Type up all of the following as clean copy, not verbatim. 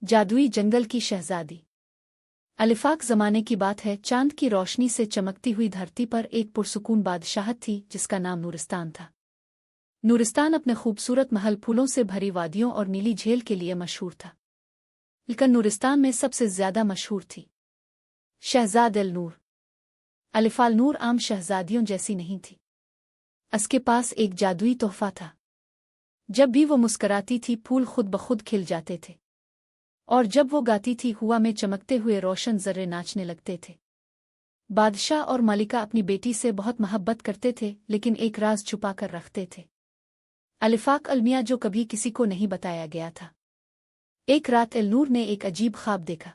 जादुई जंगल की शहजादी। अलिफाक ज़माने की बात है, चांद की रोशनी से चमकती हुई धरती पर एक पुरसुकून बादशाहत थी जिसका नाम नूरिस्तान था। नूरिस्तान अपने खूबसूरत महल फूलों से भरी वादियों और नीली झील के लिए मशहूर था। लेकिन नूरिस्तान में सबसे ज्यादा मशहूर थी शहजाद अल नूर। अलिफाल नूर आम शहजादियों जैसी नहीं थी। उसके पास एक जादुई तोहफा था। जब भी वो मुस्कराती थी फूल खुद ब खुद खिल जाते थे, और जब वो गाती थी हवा में चमकते हुए रोशन जर्रे नाचने लगते थे। बादशाह और मालिका अपनी बेटी से बहुत मोहब्बत करते थे, लेकिन एक राज छुपा कर रखते थे। अलिफाक अलमिया, जो कभी किसी को नहीं बताया गया था। एक रात अल नूर ने एक अजीब ख्वाब देखा।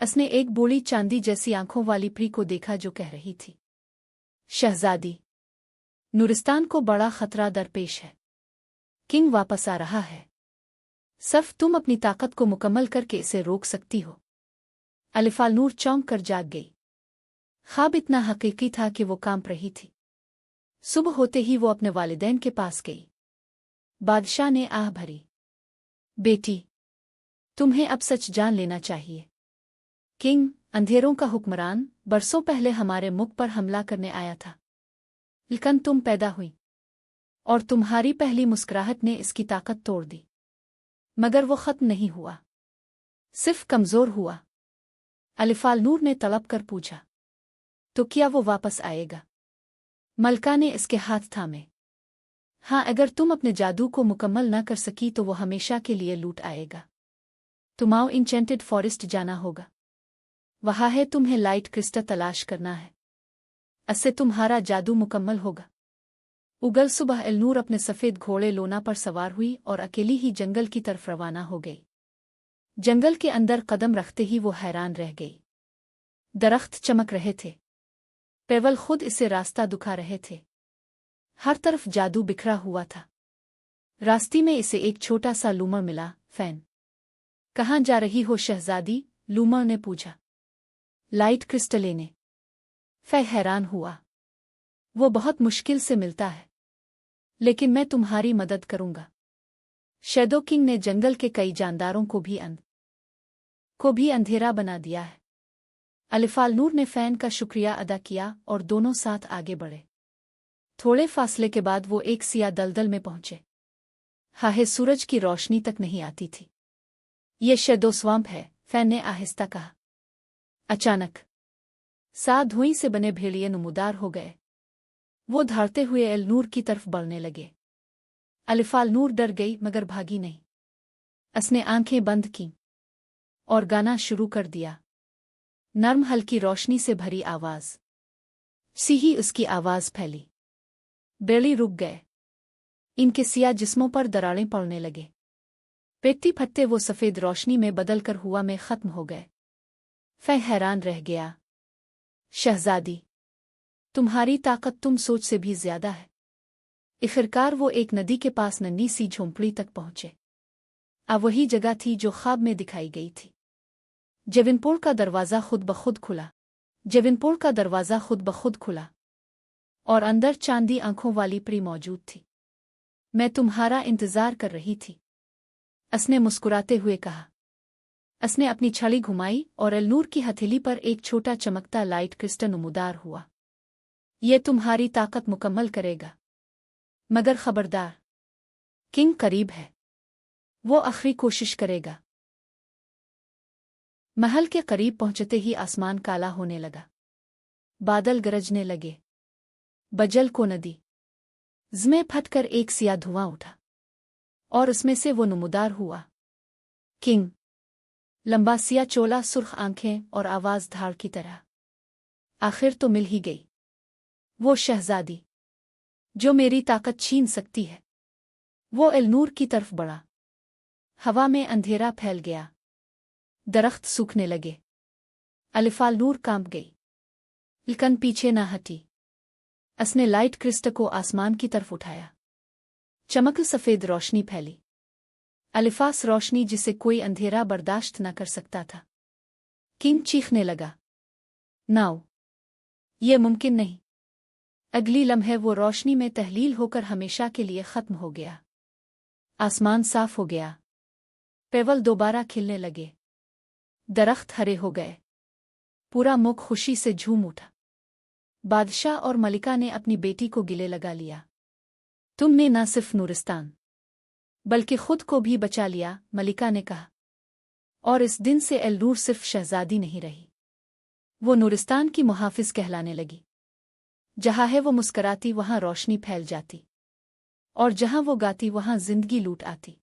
उसने एक बूढ़ी चांदी जैसी आंखों वाली परी को देखा जो कह रही थी, शहजादी, नूरिस्तान को बड़ा खतरा दरपेश है। किंग वापस आ रहा है। सिर्फ तुम अपनी ताकत को मुकम्मल करके इसे रोक सकती हो। अलिफाल नूर चौंक कर जाग गई। ख्वाब इतना हकीकी था कि वो कांप रही थी। सुबह होते ही वो अपने वालिदैन के पास गई। बादशाह ने आह भरी, बेटी, तुम्हें अब सच जान लेना चाहिए। किंग, अंधेरों का हुक्मरान, बरसों पहले हमारे मुख पर हमला करने आया था। लेकिन तुम पैदा हुई और तुम्हारी पहली मुस्कुराहट ने इसकी ताकत तोड़ दी। मगर वो खत्म नहीं हुआ, सिर्फ कमजोर हुआ। अलिफाल नूर ने तड़प कर पूछा, तो क्या वो वापस आएगा? मलका ने इसके हाथ थामे। हाँ, अगर तुम अपने जादू को मुकम्मल न कर सकी तो वो हमेशा के लिए लूट आएगा। तुम्हें इंचेंटेड फॉरेस्ट जाना होगा। वहाँ है तुम्हें लाइट क्रिस्टल तलाश करना है। इससे तुम्हारा जादू मुकम्मल होगा। उगल सुबह अल नूर अपने सफ़ेद घोड़े लोना पर सवार हुई और अकेली ही जंगल की तरफ रवाना हो गई। जंगल के अंदर कदम रखते ही वो हैरान रह गई। दरख्त चमक रहे थे, पेवल खुद इसे रास्ता दिखा रहे थे। हर तरफ जादू बिखरा हुआ था। रास्ते में इसे एक छोटा सा लूमड़ मिला। फैन, कहाँ जा रही हो शहजादी? लूमड़ ने पूछा। लाइट क्रिस्टल लेने। फै हैरान हुआ। वो बहुत मुश्किल से मिलता है, लेकिन मैं तुम्हारी मदद करूंगा। शैडो किंग ने जंगल के कई जानदारों को भी अंधेरा बना दिया है। अलिफाल नूर ने फैन का शुक्रिया अदा किया और दोनों साथ आगे बढ़े। थोड़े फासले के बाद वो एक सिया दलदल में पहुंचे। हाहे, सूरज की रोशनी तक नहीं आती थी। ये शैडो स्वैम्प है, फैन ने आहिस्ता कहा। अचानक 7 धुएं से बने भेड़िए नमूदार हो गए। वो धारते हुए अल नूर की तरफ बढ़ने लगे। अलिफाल नूर डर गई मगर भागी नहीं। उसने आंखें बंद की और गाना शुरू कर दिया। नर्म हल्की रोशनी से भरी आवाज सी ही उसकी आवाज फैली। बेड़ी रुक गए। इनके सिया जिस्मों पर दरारें पड़ने लगे। पेटती फटते वो सफ़ेद रोशनी में बदलकर हुआ में खत्म हो गए। फै हैरान रह गया। शहजादी, तुम्हारी ताकत तुम सोच से भी ज्यादा है। आखिरकार वो एक नदी के पास नन्ही सी झोंपड़ी तक पहुंचे। अब वही जगह थी जो ख्वाब में दिखाई गई थी। जेविनपुर का दरवाज़ा खुद ब खुद खुला और अंदर चांदी आंखों वाली परी मौजूद थी। मैं तुम्हारा इंतजार कर रही थी, उसने मुस्कुराते हुए कहा। उसने अपनी छड़ी घुमाई और अल नूर की हथेली पर एक छोटा चमकता लाइट क्रिस्टल नमूदार हुआ। ये तुम्हारी ताकत मुकम्मल करेगा, मगर खबरदार, किंग करीब है। वो आखिरी कोशिश करेगा। महल के करीब पहुंचते ही आसमान काला होने लगा। बादल गरजने लगे। बजल को नदी ज़में फटकर एक सिया धुआं उठा और उसमें से वो नमूदार हुआ। किंग, लंबा सिया चोला, सुर्ख आंखें और आवाज धार की तरह। आखिर तो मिल ही गई वो शहजादी जो मेरी ताकत छीन सकती है। वो अल नूर की तरफ बढ़ा। हवा में अंधेरा फैल गया। दरख्त सूखने लगे। अलिफाल नूर कांप गई, लेकिन पीछे ना हटी। उसने लाइट क्रिस्टल को आसमान की तरफ उठाया। चमक सफ़ेद रोशनी फैली। अलिफास रोशनी जिसे कोई अंधेरा बर्दाश्त न कर सकता था। किंग चीखने लगा, नाउ, ये मुमकिन नहीं। अगली लम्हे वो रोशनी में तहलील होकर हमेशा के लिए खत्म हो गया। आसमान साफ हो गया। पेवल दोबारा खिलने लगे। दरख्त हरे हो गए। पूरा मुख खुशी से झूम उठा। बादशाह और मलिका ने अपनी बेटी को गिले लगा लिया। तुमने न सिर्फ नूरिस्तान बल्कि खुद को भी बचा लिया, मलिका ने कहा। और इस दिन से एलनूर सिर्फ शहजादी नहीं रही, वो नूरिस्तान की मुहाफिज कहलाने लगी। जहाँ है वो मुस्कराती वहाँ रोशनी फैल जाती, और जहाँ वो गाती वहाँ जिंदगी लूट आती।